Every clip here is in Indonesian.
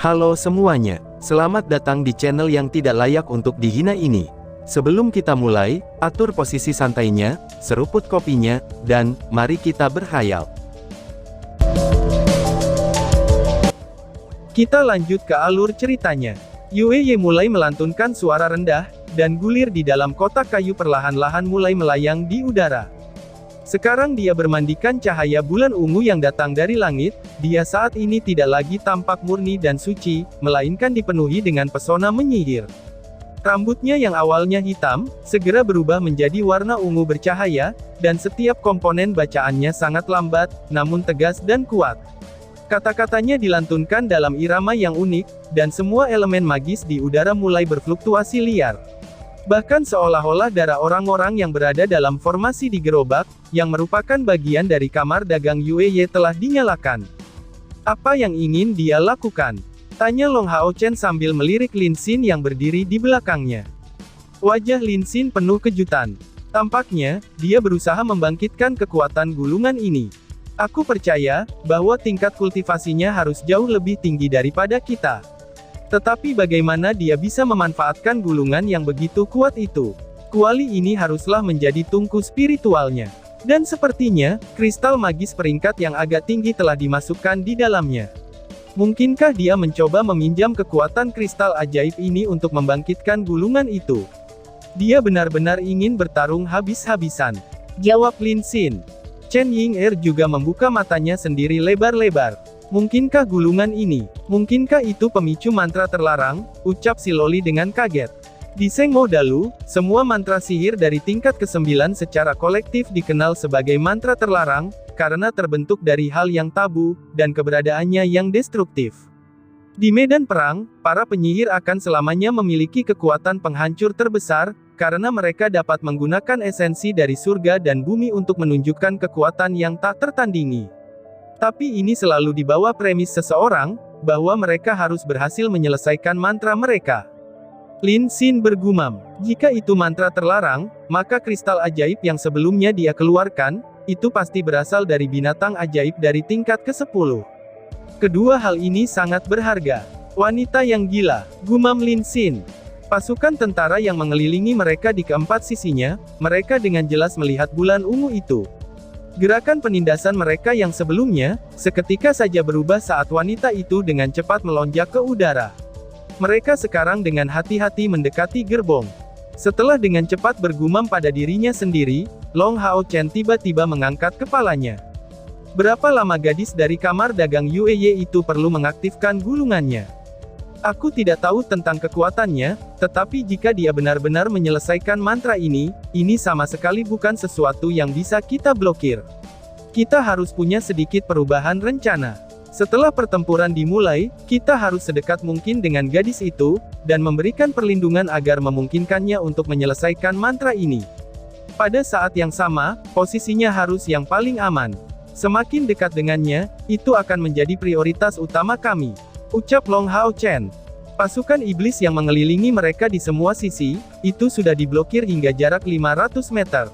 Halo semuanya, selamat datang di channel yang tidak layak untuk dihina ini. Sebelum kita mulai, atur posisi santainya, seruput kopinya, dan mari kita berkhayal. Kita lanjut ke alur ceritanya. Yue mulai melantunkan suara rendah, dan gulir di dalam kotak kayu perlahan-lahan mulai melayang di udara. Sekarang dia bermandikan cahaya bulan ungu yang datang dari langit. Dia saat ini tidak lagi tampak murni dan suci, melainkan dipenuhi dengan pesona menyihir. Rambutnya yang awalnya hitam, segera berubah menjadi warna ungu bercahaya, dan setiap komponen bacaannya sangat lambat, namun tegas dan kuat. Kata-katanya dilantunkan dalam irama yang unik, dan semua elemen magis di udara mulai berfluktuasi liar. Bahkan seolah-olah darah orang-orang yang berada dalam formasi di gerobak, yang merupakan bagian dari kamar dagang Yue telah dinyalakan. Apa yang ingin dia lakukan? Tanya Long Hao Chen sambil melirik Lin Xin yang berdiri di belakangnya. Wajah Lin Xin penuh kejutan. Tampaknya, dia berusaha membangkitkan kekuatan gulungan ini. Aku percaya, bahwa tingkat kultivasinya harus jauh lebih tinggi daripada kita. Tetapi bagaimana dia bisa memanfaatkan gulungan yang begitu kuat itu? Kuali ini haruslah menjadi tungku spiritualnya. Dan sepertinya, kristal magis peringkat yang agak tinggi telah dimasukkan di dalamnya. Mungkinkah dia mencoba meminjam kekuatan kristal ajaib ini untuk membangkitkan gulungan itu? Dia benar-benar ingin bertarung habis-habisan. Jawab Lin Xin. Chen Ying-er juga membuka matanya sendiri lebar-lebar. Mungkinkah gulungan ini? Mungkinkah itu pemicu mantra terlarang? Ucap si Loli dengan kaget. Di Sengmo Dalu, semua mantra sihir dari tingkat ke-9 secara kolektif dikenal sebagai mantra terlarang, karena terbentuk dari hal yang tabu, dan keberadaannya yang destruktif. Di medan perang, para penyihir akan selamanya memiliki kekuatan penghancur terbesar, karena mereka dapat menggunakan esensi dari surga dan bumi untuk menunjukkan kekuatan yang tak tertandingi. Tapi ini selalu di bawah premis seseorang, bahwa mereka harus berhasil menyelesaikan mantra mereka. Lin Xin bergumam, jika itu mantra terlarang, maka kristal ajaib yang sebelumnya dia keluarkan, itu pasti berasal dari binatang ajaib dari tingkat ke-10. Kedua hal ini sangat berharga. Wanita yang gila, gumam Lin Xin. Pasukan tentara yang mengelilingi mereka di keempat sisinya, mereka dengan jelas melihat bulan ungu itu. Gerakan penindasan mereka yang sebelumnya, seketika saja berubah saat wanita itu dengan cepat melonjak ke udara. Mereka sekarang dengan hati-hati mendekati gerbong. Setelah dengan cepat bergumam pada dirinya sendiri, Long Hao Chen tiba-tiba mengangkat kepalanya. Berapa lama gadis dari kamar dagang Yue itu perlu mengaktifkan gulungannya? Aku tidak tahu tentang kekuatannya, tetapi jika dia benar-benar menyelesaikan mantra ini sama sekali bukan sesuatu yang bisa kita blokir. Kita harus punya sedikit perubahan rencana. Setelah pertempuran dimulai, kita harus sedekat mungkin dengan gadis itu, dan memberikan perlindungan agar memungkinkannya untuk menyelesaikan mantra ini. Pada saat yang sama, posisinya harus yang paling aman. Semakin dekat dengannya, itu akan menjadi prioritas utama kami. Ucap Long Hao Chen. Pasukan iblis yang mengelilingi mereka di semua sisi, itu sudah diblokir hingga jarak 500 meter.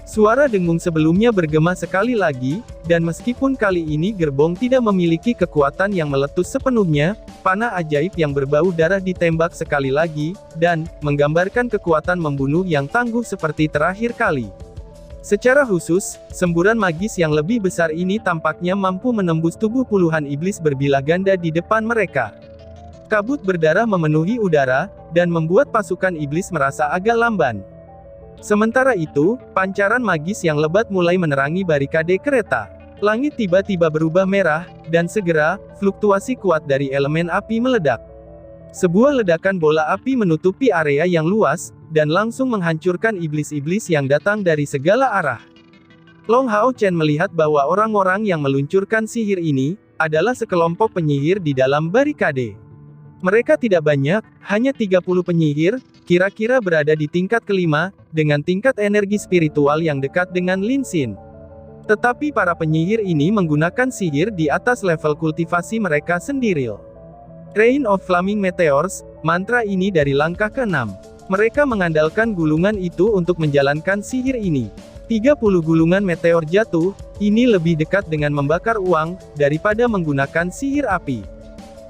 Suara dengung sebelumnya bergema sekali lagi, dan meskipun kali ini gerbong tidak memiliki kekuatan yang meletus sepenuhnya, panah ajaib yang berbau darah ditembak sekali lagi, dan menggambarkan kekuatan membunuh yang tangguh seperti terakhir kali. Secara khusus, semburan magis yang lebih besar ini tampaknya mampu menembus tubuh puluhan iblis berbilah ganda di depan mereka. Kabut berdarah memenuhi udara, dan membuat pasukan iblis merasa agak lamban. Sementara itu, pancaran magis yang lebat mulai menerangi barikade kereta. Langit tiba-tiba berubah merah, dan segera, fluktuasi kuat dari elemen api meledak. Sebuah ledakan bola api menutupi area yang luas, dan langsung menghancurkan iblis-iblis yang datang dari segala arah. Long Hao Chen melihat bahwa orang-orang yang meluncurkan sihir ini, adalah sekelompok penyihir di dalam barikade. Mereka tidak banyak, hanya 30 penyihir, kira-kira berada di tingkat kelima, dengan tingkat energi spiritual yang dekat dengan Lin Xin. Tetapi para penyihir ini menggunakan sihir di atas level kultivasi mereka sendiri. Rain of Flaming Meteors, mantra ini dari langkah ke-6. Mereka mengandalkan gulungan itu untuk menjalankan sihir ini. 30 gulungan meteor jatuh, ini lebih dekat dengan membakar uang, daripada menggunakan sihir api.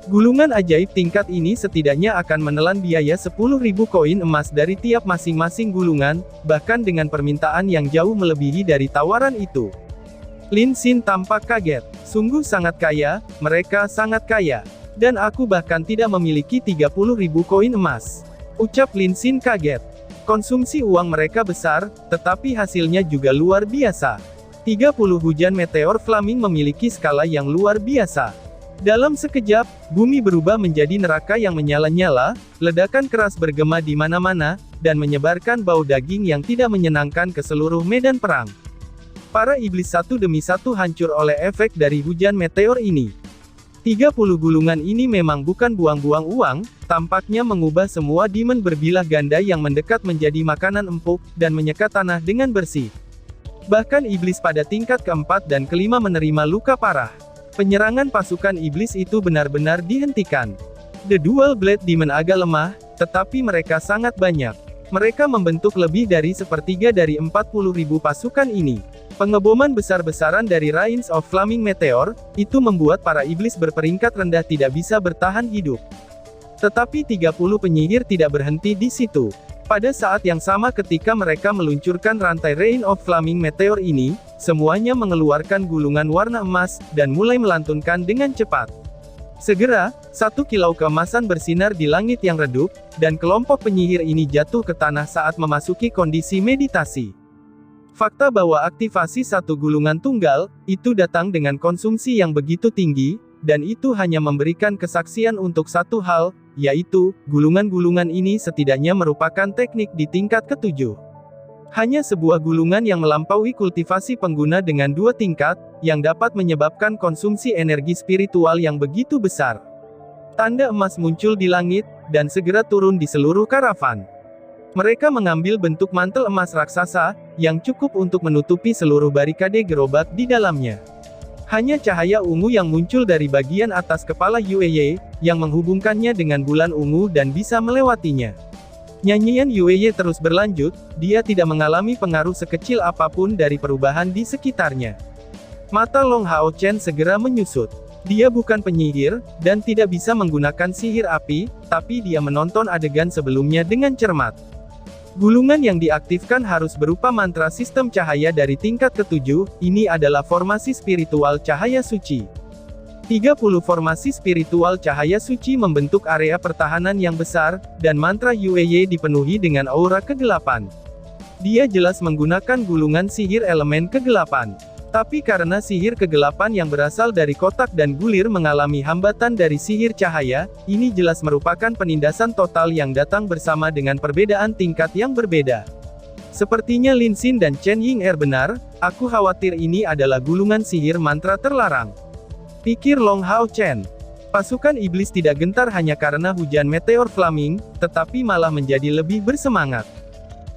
Gulungan ajaib tingkat ini setidaknya akan menelan biaya 10.000 koin emas dari tiap masing-masing gulungan, bahkan dengan permintaan yang jauh melebihi dari tawaran itu. Lin Xin tampak kaget. Sungguh sangat kaya, mereka sangat kaya. Dan aku bahkan tidak memiliki 30.000 koin emas. Ucap Lin Xin kaget. Konsumsi uang mereka besar, tetapi hasilnya juga luar biasa. 30 hujan meteor flaming memiliki skala yang luar biasa. Dalam sekejap, bumi berubah menjadi neraka yang menyala-nyala, ledakan keras bergema di mana-mana, dan menyebarkan bau daging yang tidak menyenangkan ke seluruh medan perang. Para iblis satu demi satu hancur oleh efek dari hujan meteor ini. 30 gulungan ini memang bukan buang-buang uang, tampaknya mengubah semua demon berbilah ganda yang mendekat menjadi makanan empuk, dan menyekat tanah dengan bersih. Bahkan iblis pada tingkat keempat dan kelima menerima luka parah. Penyerangan pasukan iblis itu benar-benar dihentikan. The Dual Blade Demon agak lemah, tetapi mereka sangat banyak. Mereka membentuk lebih dari sepertiga dari 40.000 pasukan ini. Pengeboman besar-besaran dari Rains of Flaming Meteor, itu membuat para iblis berperingkat rendah tidak bisa bertahan hidup. Tetapi 30 penyihir tidak berhenti di situ. Pada saat yang sama ketika mereka meluncurkan rantai Rain of Flaming Meteor ini, semuanya mengeluarkan gulungan warna emas, dan mulai melantunkan dengan cepat. Segera, satu kilau keemasan bersinar di langit yang redup, dan kelompok penyihir ini jatuh ke tanah saat memasuki kondisi meditasi. Fakta bahwa aktivasi satu gulungan tunggal, itu datang dengan konsumsi yang begitu tinggi, dan itu hanya memberikan kesaksian untuk satu hal, yaitu, gulungan-gulungan ini setidaknya merupakan teknik di tingkat ketujuh. Hanya sebuah gulungan yang melampaui kultivasi pengguna dengan 2 tingkat, yang dapat menyebabkan konsumsi energi spiritual yang begitu besar. Tanda emas muncul di langit, dan segera turun di seluruh karavan. Mereka mengambil bentuk mantel emas raksasa, yang cukup untuk menutupi seluruh barikade gerobak di dalamnya. Hanya cahaya ungu yang muncul dari bagian atas kepala Yueye, yang menghubungkannya dengan bulan ungu dan bisa melewatinya. Nyanyian Yueye terus berlanjut, dia tidak mengalami pengaruh sekecil apapun dari perubahan di sekitarnya. Mata Long Hao Chen segera menyusut. Dia bukan penyihir, dan tidak bisa menggunakan sihir api, tapi dia menonton adegan sebelumnya dengan cermat. Gulungan yang diaktifkan harus berupa mantra sistem cahaya dari tingkat ketujuh, ini adalah formasi spiritual cahaya suci. 30 formasi spiritual cahaya suci membentuk area pertahanan yang besar, dan mantra Yueye dipenuhi dengan aura kegelapan. Dia jelas menggunakan gulungan sihir elemen kegelapan. Tapi karena sihir kegelapan yang berasal dari kotak dan gulir mengalami hambatan dari sihir cahaya, ini jelas merupakan penindasan total yang datang bersama dengan perbedaan tingkat yang berbeda. Sepertinya Lin Xin dan Chen Ying benar, aku khawatir ini adalah gulungan sihir mantra terlarang. Pikir Long Hao Chen. Pasukan iblis tidak gentar hanya karena hujan meteor flaming, tetapi malah menjadi lebih bersemangat.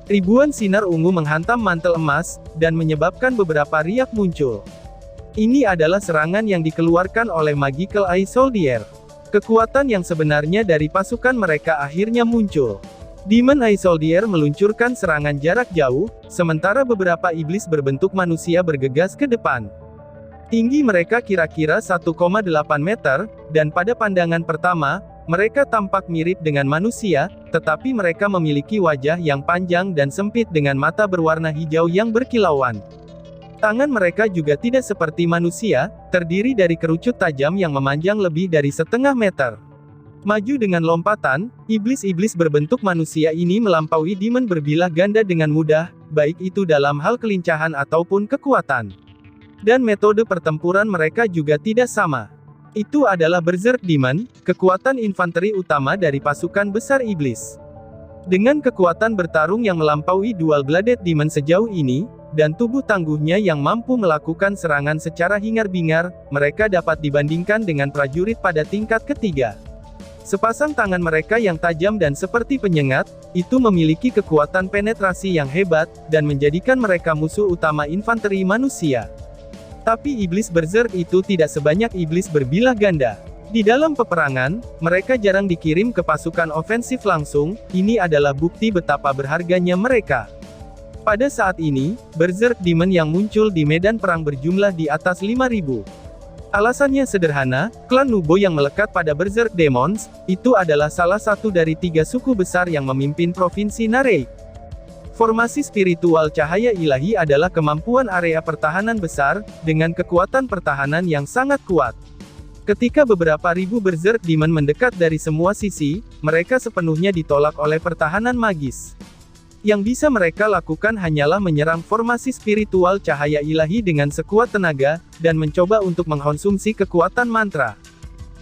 Ribuan sinar ungu menghantam mantel emas, dan menyebabkan beberapa riak muncul. Ini adalah serangan yang dikeluarkan oleh Magical Eye Soldier. Kekuatan yang sebenarnya dari pasukan mereka akhirnya muncul. Demon Eye Soldier meluncurkan serangan jarak jauh, sementara beberapa iblis berbentuk manusia bergegas ke depan. Tinggi mereka kira-kira 1,8 meter, dan pada pandangan pertama, mereka tampak mirip dengan manusia, tetapi mereka memiliki wajah yang panjang dan sempit dengan mata berwarna hijau yang berkilauan. Tangan mereka juga tidak seperti manusia, terdiri dari kerucut tajam yang memanjang lebih dari setengah meter. Maju dengan lompatan, iblis-iblis berbentuk manusia ini melampaui demon berbilah ganda dengan mudah, baik itu dalam hal kelincahan ataupun kekuatan. Dan metode pertempuran mereka juga tidak sama. Itu adalah Berserk Demon, kekuatan infanteri utama dari pasukan besar iblis. Dengan kekuatan bertarung yang melampaui Dual Bladed Demon sejauh ini, dan tubuh tangguhnya yang mampu melakukan serangan secara hingar-bingar, mereka dapat dibandingkan dengan prajurit pada tingkat ketiga. Sepasang tangan mereka yang tajam dan seperti penyengat, itu memiliki kekuatan penetrasi yang hebat, dan menjadikan mereka musuh utama infanteri manusia. Tapi iblis berserk itu tidak sebanyak iblis berbilah ganda. Di dalam peperangan, mereka jarang dikirim ke pasukan ofensif langsung, ini adalah bukti betapa berharganya mereka. Pada saat ini, Berserk Demon yang muncul di medan perang berjumlah di atas 5.000. Alasannya sederhana, klan Nubo yang melekat pada Berserk Demons, itu adalah salah satu dari 3 suku besar yang memimpin Provinsi Nareik. Formasi spiritual cahaya ilahi adalah kemampuan area pertahanan besar, dengan kekuatan pertahanan yang sangat kuat. Ketika beberapa ribu Berserk Demon mendekat dari semua sisi, mereka sepenuhnya ditolak oleh pertahanan magis. Yang bisa mereka lakukan hanyalah menyerang formasi spiritual cahaya ilahi dengan sekuat tenaga, dan mencoba untuk mengkonsumsi kekuatan mantra.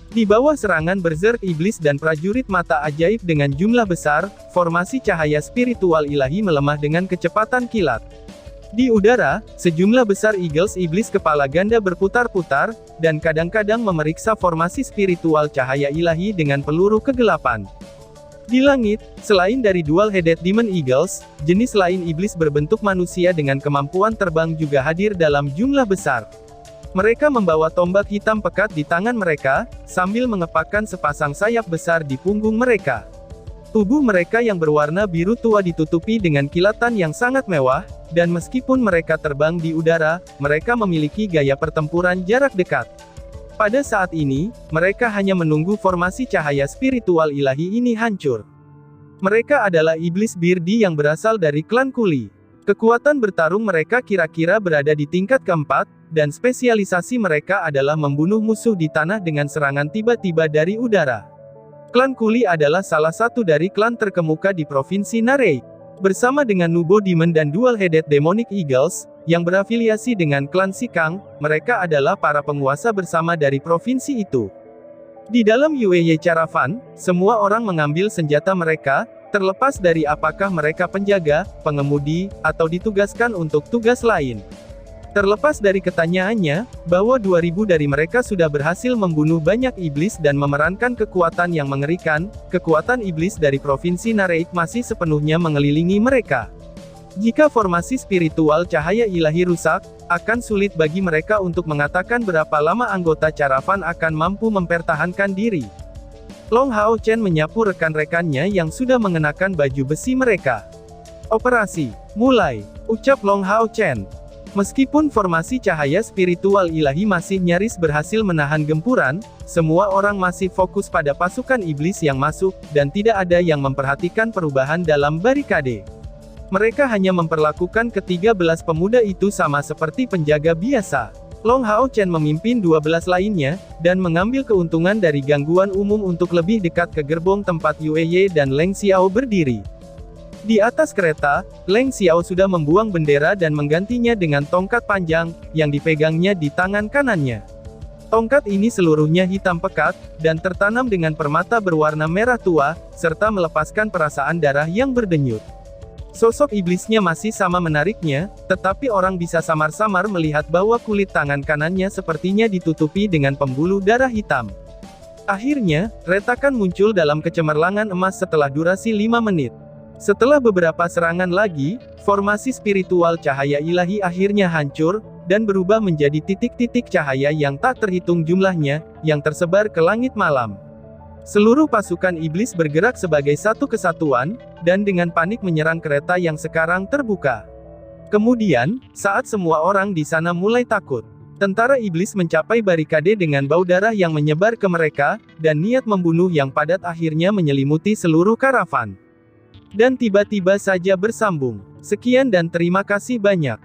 Di bawah serangan Berserk Iblis dan prajurit mata ajaib dengan jumlah besar, formasi cahaya spiritual ilahi melemah dengan kecepatan kilat. Di udara, sejumlah besar Eagles Iblis kepala ganda berputar-putar, dan kadang-kadang memeriksa formasi spiritual cahaya ilahi dengan peluru kegelapan. Di langit, selain dari Dual-Headed Demon Eagles, jenis lain iblis berbentuk manusia dengan kemampuan terbang juga hadir dalam jumlah besar. Mereka membawa tombak hitam pekat di tangan mereka, sambil mengepakkan sepasang sayap besar di punggung mereka. Tubuh mereka yang berwarna biru tua ditutupi dengan kilatan yang sangat mewah, dan meskipun mereka terbang di udara, mereka memiliki gaya pertempuran jarak dekat. Pada saat ini, mereka hanya menunggu formasi cahaya spiritual ilahi ini hancur. Mereka adalah iblis Birdi yang berasal dari klan Kuli. Kekuatan bertarung mereka kira-kira berada di tingkat keempat, dan spesialisasi mereka adalah membunuh musuh di tanah dengan serangan tiba-tiba dari udara. Klan Kuli adalah salah satu dari klan terkemuka di Provinsi Nareik. Bersama dengan Nubo Demon dan Dual-Headed Demonic Eagles, yang berafiliasi dengan klan Sikang, mereka adalah para penguasa bersama dari provinsi itu. Di dalam UEY Caravan, semua orang mengambil senjata mereka, terlepas dari apakah mereka penjaga, pengemudi, atau ditugaskan untuk tugas lain. Terlepas dari ketanyaannya, bahwa 2000 dari mereka sudah berhasil membunuh banyak iblis dan memerankan kekuatan yang mengerikan, kekuatan iblis dari Provinsi Nareik masih sepenuhnya mengelilingi mereka. Jika formasi spiritual cahaya ilahi rusak, akan sulit bagi mereka untuk mengatakan berapa lama anggota Caravan akan mampu mempertahankan diri. Long Hao Chen menyapu rekan-rekannya yang sudah mengenakan baju besi mereka. "Operasi, mulai," ucap Long Hao Chen. Meskipun formasi cahaya spiritual ilahi masih nyaris berhasil menahan gempuran, semua orang masih fokus pada pasukan iblis yang masuk, dan tidak ada yang memperhatikan perubahan dalam barikade. Mereka hanya memperlakukan ke-13 pemuda itu sama seperti penjaga biasa. Long Hao Chen memimpin 12 lainnya, dan mengambil keuntungan dari gangguan umum untuk lebih dekat ke gerbong tempat Yue Ye dan Leng Xiao berdiri. Di atas kereta, Leng Xiao sudah membuang bendera dan menggantinya dengan tongkat panjang, yang dipegangnya di tangan kanannya. Tongkat ini seluruhnya hitam pekat, dan tertanam dengan permata berwarna merah tua, serta melepaskan perasaan darah yang berdenyut. Sosok iblisnya masih sama menariknya, tetapi orang bisa samar-samar melihat bahwa kulit tangan kanannya sepertinya ditutupi dengan pembuluh darah hitam. Akhirnya, retakan muncul dalam kecemerlangan emas setelah durasi 5 menit. Setelah beberapa serangan lagi, formasi spiritual cahaya ilahi akhirnya hancur, dan berubah menjadi titik-titik cahaya yang tak terhitung jumlahnya, yang tersebar ke langit malam. Seluruh pasukan iblis bergerak sebagai satu kesatuan, dan dengan panik menyerang kereta yang sekarang terbuka. Kemudian, saat semua orang di sana mulai takut, tentara iblis mencapai barikade dengan bau darah yang menyebar ke mereka, dan niat membunuh yang padat akhirnya menyelimuti seluruh karavan. Dan tiba-tiba saja bersambung. Sekian dan terima kasih banyak.